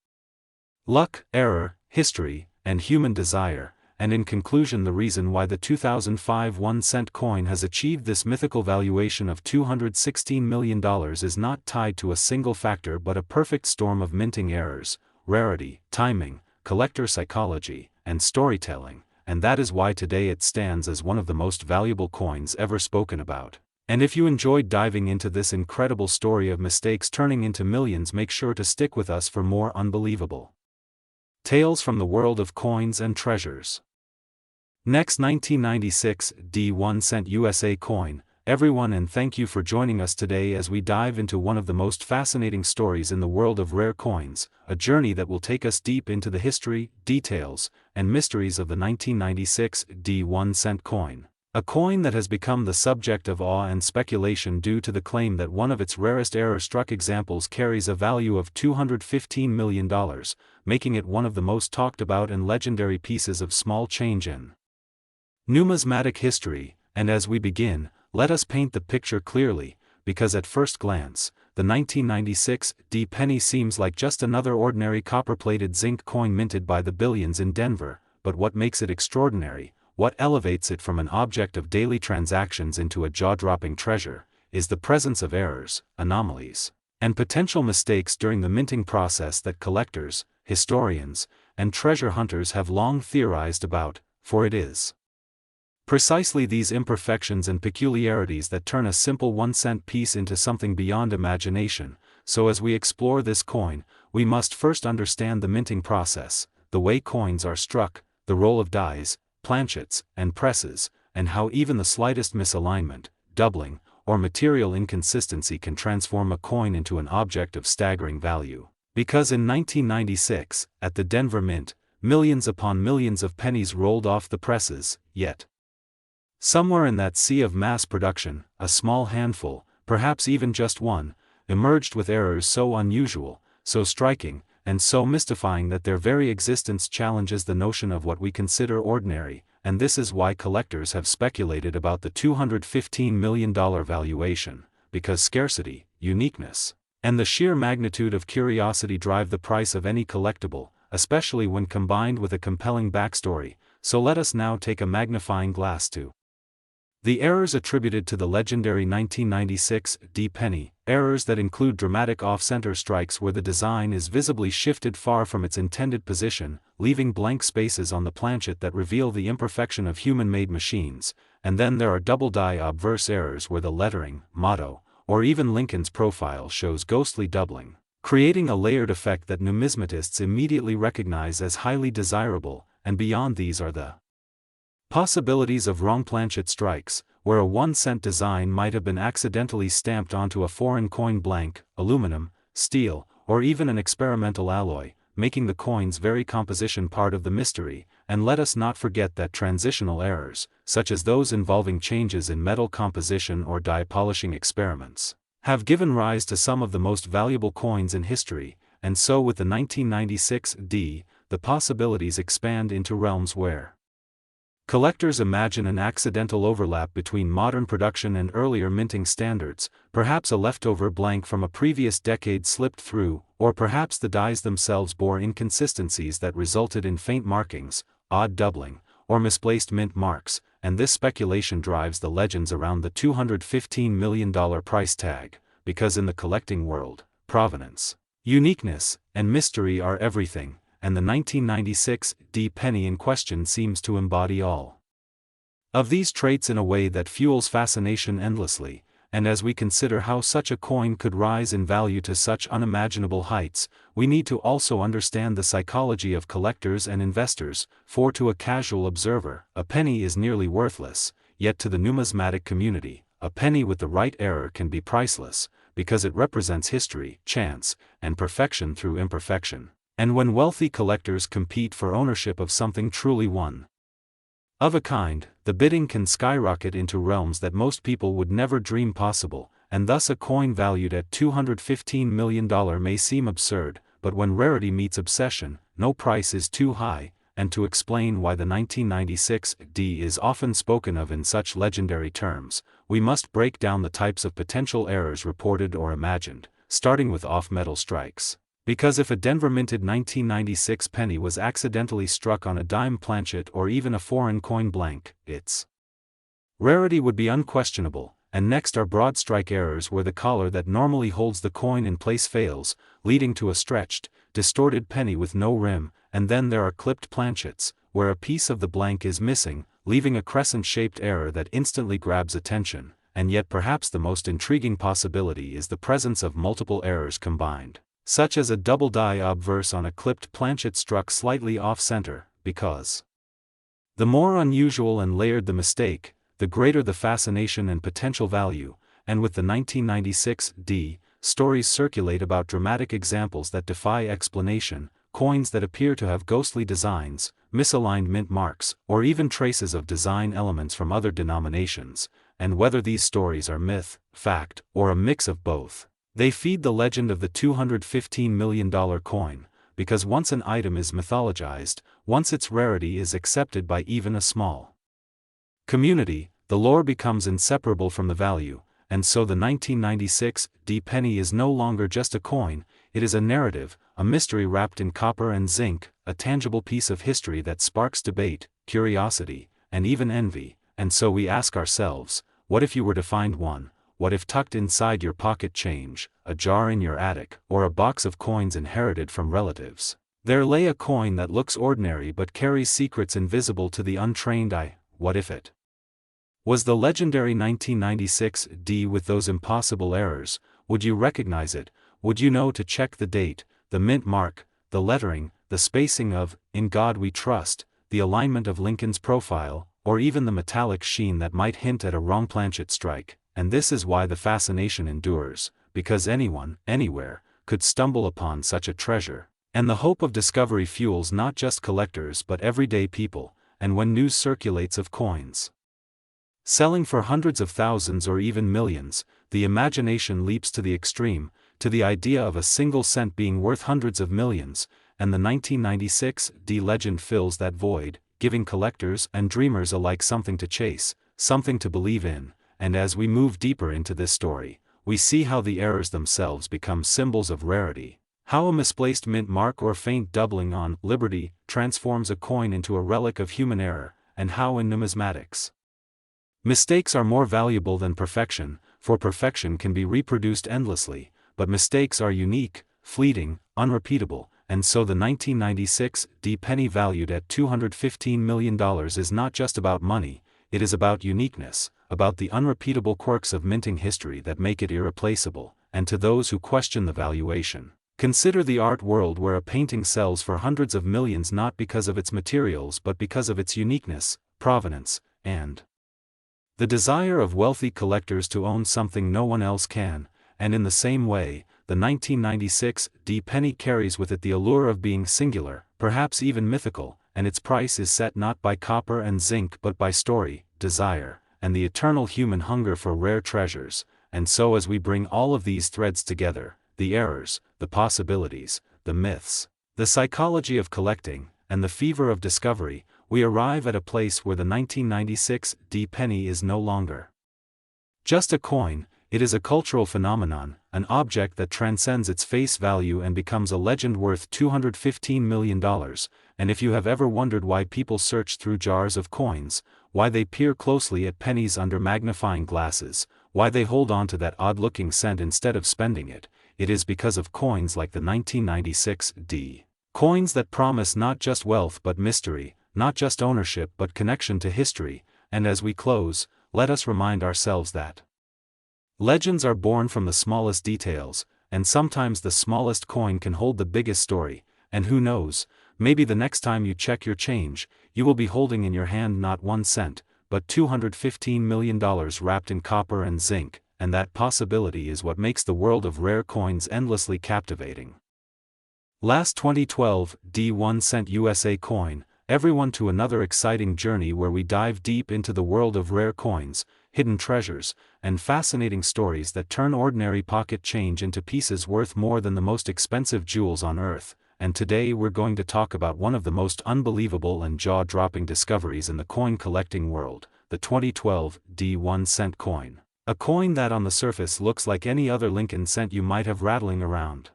luck, error, history, and human desire. And in conclusion, the reason why the 2005 1-cent coin has achieved this mythical valuation of $216 million is not tied to a single factor but a perfect storm of minting errors, rarity, timing, collector psychology, and storytelling. And that is why today it stands as one of the most valuable coins ever spoken about. And if you enjoyed diving into this incredible story of mistakes turning into millions, make sure to stick with us for more unbelievable tales from the world of coins and treasures. Next, 1996 D 1 cent USA coin. Everyone, and thank you for joining us today as we dive into one of the most fascinating stories in the world of rare coins, a journey that will take us deep into the history, details, and mysteries of the 1996 D 1 cent coin. A coin that has become the subject of awe and speculation due to the claim that one of its rarest error-struck examples carries a value of $215 million, making it one of the most talked about and legendary pieces of small change in numismatic history. And as we begin, let us paint the picture clearly, because at first glance, the 1996 D penny seems like just another ordinary copper-plated zinc coin minted by the billions in Denver. But what makes it extraordinary, what elevates it from an object of daily transactions into a jaw-dropping treasure, is the presence of errors, anomalies, and potential mistakes during the minting process that collectors, historians, and treasure hunters have long theorized about, for it is precisely these imperfections and peculiarities that turn a simple 1-cent piece into something beyond imagination. So as we explore this coin, we must first understand the minting process, the way coins are struck, the role of dies, planchets, and presses, and how even the slightest misalignment, doubling, or material inconsistency can transform a coin into an object of staggering value. Because in 1996, at the Denver Mint, millions upon millions of pennies rolled off the presses, yet somewhere in that sea of mass production, a small handful, perhaps even just one, emerged with errors so unusual, so striking, and so mystifying that their very existence challenges the notion of what we consider ordinary. And this is why collectors have speculated about the $215 million valuation, because scarcity, uniqueness, and the sheer magnitude of curiosity drive the price of any collectible, especially when combined with a compelling backstory. So let us now take a magnifying glass to the errors attributed to the legendary 1996 D penny, errors that include dramatic off-center strikes where the design is visibly shifted far from its intended position, leaving blank spaces on the planchet that reveal the imperfection of human-made machines. And then there are double die obverse errors where the lettering, motto, or even Lincoln's profile shows ghostly doubling, creating a layered effect that numismatists immediately recognize as highly desirable. And beyond these are the possibilities of wrong planchet strikes, where a 1-cent design might have been accidentally stamped onto a foreign coin blank, aluminum, steel, or even an experimental alloy, making the coin's very composition part of the mystery. And let us not forget that transitional errors, such as those involving changes in metal composition or die polishing experiments, have given rise to some of the most valuable coins in history. And so with the 1996 D, the possibilities expand into realms where collectors imagine an accidental overlap between modern production and earlier minting standards, perhaps a leftover blank from a previous decade slipped through, or perhaps the dies themselves bore inconsistencies that resulted in faint markings, odd doubling, or misplaced mint marks. And this speculation drives the legends around the $215 million price tag, because in the collecting world, provenance, uniqueness, and mystery are everything. And the 1996 D penny in question seems to embody all of these traits in a way that fuels fascination endlessly. And as we consider how such a coin could rise in value to such unimaginable heights, we need to also understand the psychology of collectors and investors. For to a casual observer, a penny is nearly worthless, yet to the numismatic community, a penny with the right error can be priceless, because it represents history, chance, and perfection through imperfection. And when wealthy collectors compete for ownership of something truly one of a kind, the bidding can skyrocket into realms that most people would never dream possible. And thus a coin valued at $215 million may seem absurd, but when rarity meets obsession, no price is too high. And to explain why the 1996 D is often spoken of in such legendary terms, we must break down the types of potential errors reported or imagined, starting with off-metal strikes. Because if a Denver minted 1996 penny was accidentally struck on a dime planchet or even a foreign coin blank, its rarity would be unquestionable. And next are broad strike errors where the collar that normally holds the coin in place fails, leading to a stretched, distorted penny with no rim. And then there are clipped planchets, where a piece of the blank is missing, leaving a crescent-shaped error that instantly grabs attention. And yet perhaps the most intriguing possibility is the presence of multiple errors combined, such as a double die obverse on a clipped planchet struck slightly off-center, because The more unusual and layered the mistake, the greater the fascination and potential value, and with the 1996 D, stories circulate about dramatic examples that defy explanation, coins that appear to have ghostly designs, misaligned mint marks, or even traces of design elements from other denominations, and whether these stories are myth, fact, or a mix of both. They feed the legend of the $215 million coin, because once an item is mythologized, once its rarity is accepted by even a small community, the lore becomes inseparable from the value, and so the 1996 D penny is no longer just a coin, it is a narrative, a mystery wrapped in copper and zinc, a tangible piece of history that sparks debate, curiosity, and even envy. And so we ask ourselves, what if you were to find one? What if tucked inside your pocket change, a jar in your attic, or a box of coins inherited from relatives, there lay a coin that looks ordinary but carries secrets invisible to the untrained eye? What if it was the legendary 1996 D with those impossible errors? Would you recognize it? Would you know to check the date, the mint mark, the lettering, the spacing of "In God We Trust," the alignment of Lincoln's profile, or even the metallic sheen that might hint at a wrong planchet strike? And this is why the fascination endures, because anyone, anywhere, could stumble upon such a treasure. And the hope of discovery fuels not just collectors but everyday people, and when news circulates of coins selling for hundreds of thousands or even millions, the imagination leaps to the extreme, to the idea of a single cent being worth hundreds of millions, and the 1996 D legend fills that void, giving collectors and dreamers alike something to chase, something to believe in. And as we move deeper into this story, we see how the errors themselves become symbols of rarity, how a misplaced mint mark or faint doubling on "Liberty" transforms a coin into a relic of human error, and how in numismatics, mistakes are more valuable than perfection, for perfection can be reproduced endlessly, but mistakes are unique, fleeting, unrepeatable, and so the 1996 D penny valued at $215 million is not just about money, it is about uniqueness, about the unrepeatable quirks of minting history that make it irreplaceable. And to those who question the valuation, consider the art world where a painting sells for hundreds of millions not because of its materials but because of its uniqueness, provenance, and the desire of wealthy collectors to own something no one else can. And in the same way, the 1996 D penny carries with it the allure of being singular, perhaps even mythical, and its price is set not by copper and zinc but by story, desire, and the eternal human hunger for rare treasures. And so as we bring all of these threads together, the errors, the possibilities, the myths, the psychology of collecting, and the fever of discovery, we arrive at a place where the 1996 D penny is no longer just a coin, it is a cultural phenomenon, an object that transcends its face value and becomes a legend worth $215 million. And if you have ever wondered why people search through jars of coins, why they peer closely at pennies under magnifying glasses, why they hold on to that odd-looking cent instead of spending it, it is because of coins like the 1996 D. Coins that promise not just wealth but mystery, not just ownership but connection to history. And as we close, let us remind ourselves that legends are born from the smallest details, and sometimes the smallest coin can hold the biggest story. And who knows, maybe the next time you check your change, you will be holding in your hand not 1 cent, but $215 million wrapped in copper and zinc, and that possibility is what makes the world of rare coins endlessly captivating. Last 2012 D 1 cent USA coin, everyone to another exciting journey where we dive deep into the world of rare coins, hidden treasures, and fascinating stories that turn ordinary pocket change into pieces worth more than the most expensive jewels on earth. And today we're going to talk about one of the most unbelievable and jaw-dropping discoveries in the coin collecting world, the 2012 D 1 cent coin. A coin that on the surface looks like any other Lincoln cent you might have rattling around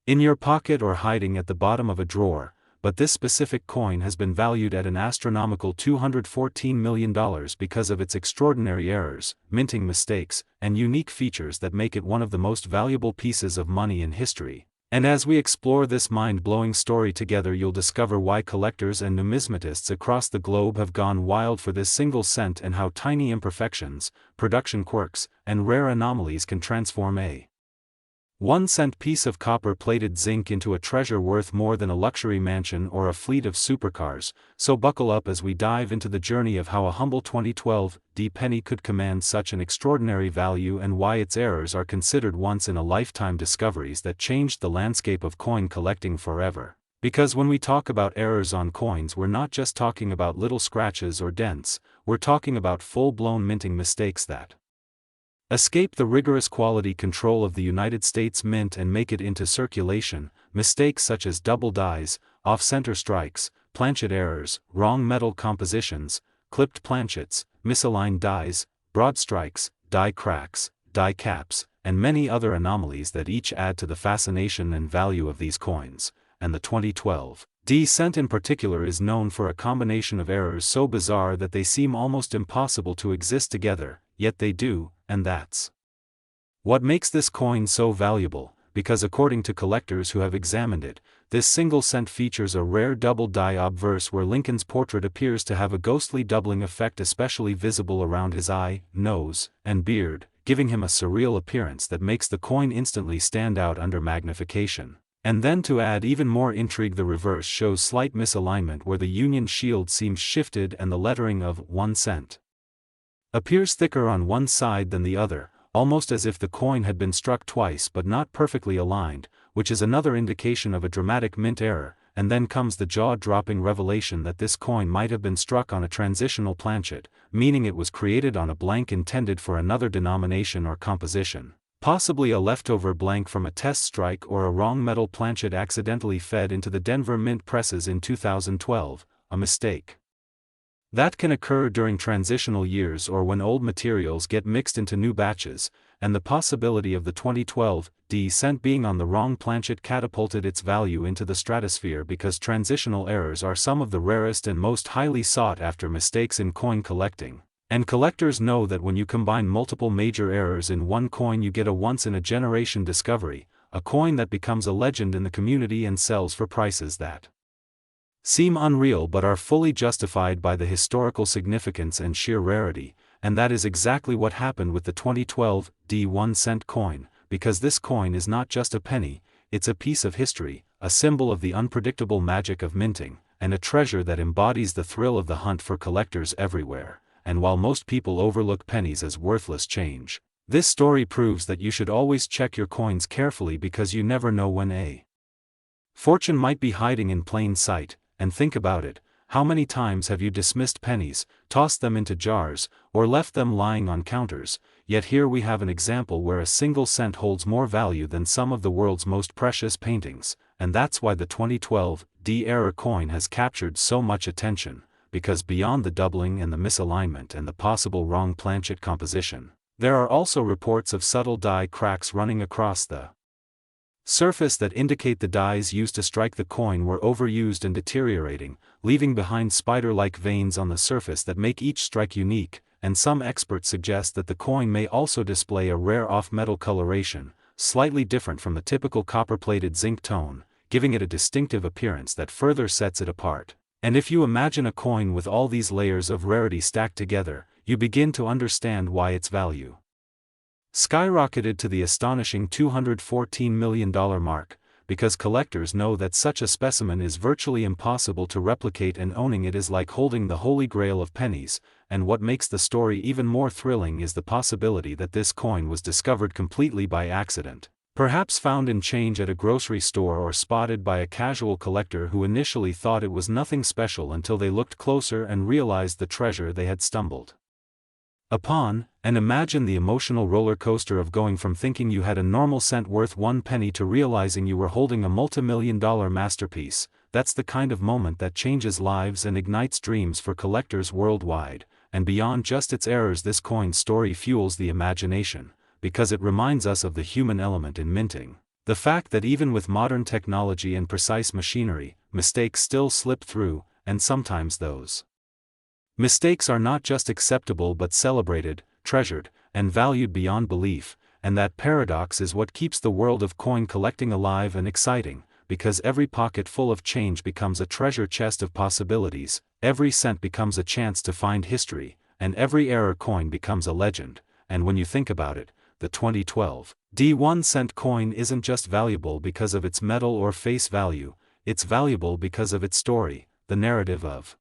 in your pocket or hiding at the bottom of a drawer, but this specific coin has been valued at an astronomical $214 million because of its extraordinary errors, minting mistakes, and unique features that make it one of the most valuable pieces of money in history. And as we explore this mind-blowing story together, you'll discover why collectors and numismatists across the globe have gone wild for this single cent and how tiny imperfections, production quirks, and rare anomalies can transform a 1-cent piece of copper-plated zinc into a treasure worth more than a luxury mansion or a fleet of supercars, so buckle up as we dive into the journey of how a humble 2012 penny could command such an extraordinary value and why its errors are considered once-in-a-lifetime discoveries that changed the landscape of coin collecting forever. Because when we talk about errors on coins, we're not just talking about little scratches or dents, we're talking about full-blown minting mistakes that escape the rigorous quality control of the United States Mint and make it into circulation. Mistakes such as double dies, off-center strikes, planchet errors, wrong metal compositions, clipped planchets, misaligned dies, broad strikes, die cracks, die caps, and many other anomalies that each add to the fascination and value of these coins. And the 2012 cent in particular is known for a combination of errors so bizarre that they seem almost impossible to exist together, yet they do, and that's what makes this coin so valuable, because according to collectors who have examined it, this single cent features a rare double die obverse where Lincoln's portrait appears to have a ghostly doubling effect especially visible around his eye, nose, and beard, giving him a surreal appearance that makes the coin instantly stand out under magnification. And then to add even more intrigue, the reverse shows slight misalignment where the Union shield seems shifted and the lettering of 1 cent appears thicker on one side than the other, almost as if the coin had been struck twice but not perfectly aligned, which is another indication of a dramatic mint error. And then comes the jaw-dropping revelation that this coin might have been struck on a transitional planchet, meaning it was created on a blank intended for another denomination or composition. Possibly a leftover blank from a test strike or a wrong metal planchet accidentally fed into the Denver Mint presses in 2012, a mistake that can occur during transitional years or when old materials get mixed into new batches, and the possibility of the 2012 cent being on the wrong planchet catapulted its value into the stratosphere because transitional errors are some of the rarest and most highly sought-after mistakes in coin collecting. And collectors know that when you combine multiple major errors in one coin you get a once-in-a-generation discovery, a coin that becomes a legend in the community and sells for prices that seem unreal but are fully justified by the historical significance and sheer rarity. And that is exactly what happened with the 2012 1-cent coin, because this coin is not just a penny, it's a piece of history, a symbol of the unpredictable magic of minting, and a treasure that embodies the thrill of the hunt for collectors everywhere. And while most people overlook pennies as worthless change, this story proves that you should always check your coins carefully because you never know when a fortune might be hiding in plain sight. And think about it, how many times have you dismissed pennies, tossed them into jars, or left them lying on counters? Yet here we have an example where a single cent holds more value than some of the world's most precious paintings, and that's why the 2012 era coin has captured so much attention, because beyond the doubling and the misalignment and the possible wrong planchet composition, there are also reports of subtle die cracks running across the surface that indicate the dies used to strike the coin were overused and deteriorating, leaving behind spider-like veins on the surface that make each strike unique. And some experts suggest that the coin may also display a rare off-metal coloration, slightly different from the typical copper-plated zinc tone, giving it a distinctive appearance that further sets it apart. And if you imagine a coin with all these layers of rarity stacked together, you begin to understand why its value skyrocketed to the astonishing $214 million mark, because collectors know that such a specimen is virtually impossible to replicate, and owning it is like holding the holy grail of pennies. And what makes the story even more thrilling is the possibility that this coin was discovered completely by accident, perhaps found in change at a grocery store or spotted by a casual collector who initially thought it was nothing special until they looked closer and realized the treasure they had stumbled upon. And imagine the emotional roller coaster of going from thinking you had a normal cent worth 1 penny to realizing you were holding a multi-million-dollar masterpiece. That's the kind of moment that changes lives and ignites dreams for collectors worldwide. And beyond just its errors, this coin's story fuels the imagination, because it reminds us of the human element in minting. The fact that even with modern technology and precise machinery, mistakes still slip through, and sometimes those mistakes are not just acceptable but celebrated, treasured, and valued beyond belief. And that paradox is what keeps the world of coin collecting alive and exciting, because every pocket full of change becomes a treasure chest of possibilities, every cent becomes a chance to find history, and every error coin becomes a legend. And when you think about it, the 2012 D1 cent coin isn't just valuable because of its metal or face value, it's valuable because of its story, the narrative of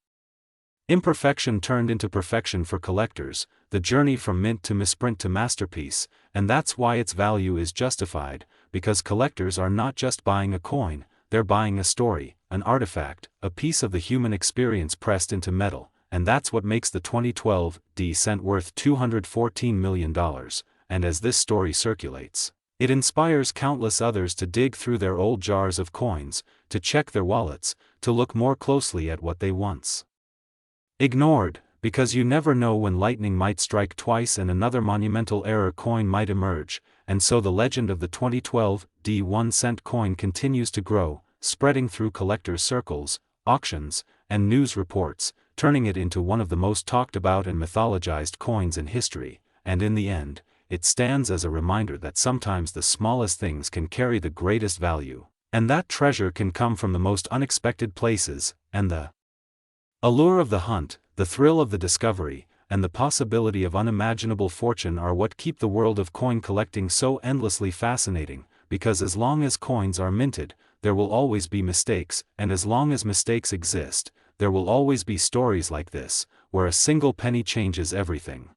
imperfection turned into perfection for collectors, the journey from mint to misprint to masterpiece, and that's why its value is justified, because collectors are not just buying a coin, they're buying a story, an artifact, a piece of the human experience pressed into metal, and that's what makes the 2012 D-cent worth $214 million, and as this story circulates, it inspires countless others to dig through their old jars of coins, to check their wallets, to look more closely at what they once ignored, because you never know when lightning might strike twice and another monumental error coin might emerge, and so the legend of the 2012 D1 cent coin continues to grow, spreading through collectors' circles, auctions, and news reports, turning it into one of the most talked about and mythologized coins in history, and in the end, it stands as a reminder that sometimes the smallest things can carry the greatest value, and that treasure can come from the most unexpected places, and the allure of the hunt, the thrill of the discovery, and the possibility of unimaginable fortune are what keep the world of coin collecting so endlessly fascinating, because as long as coins are minted, there will always be mistakes, and as long as mistakes exist, there will always be stories like this, where a single penny changes everything.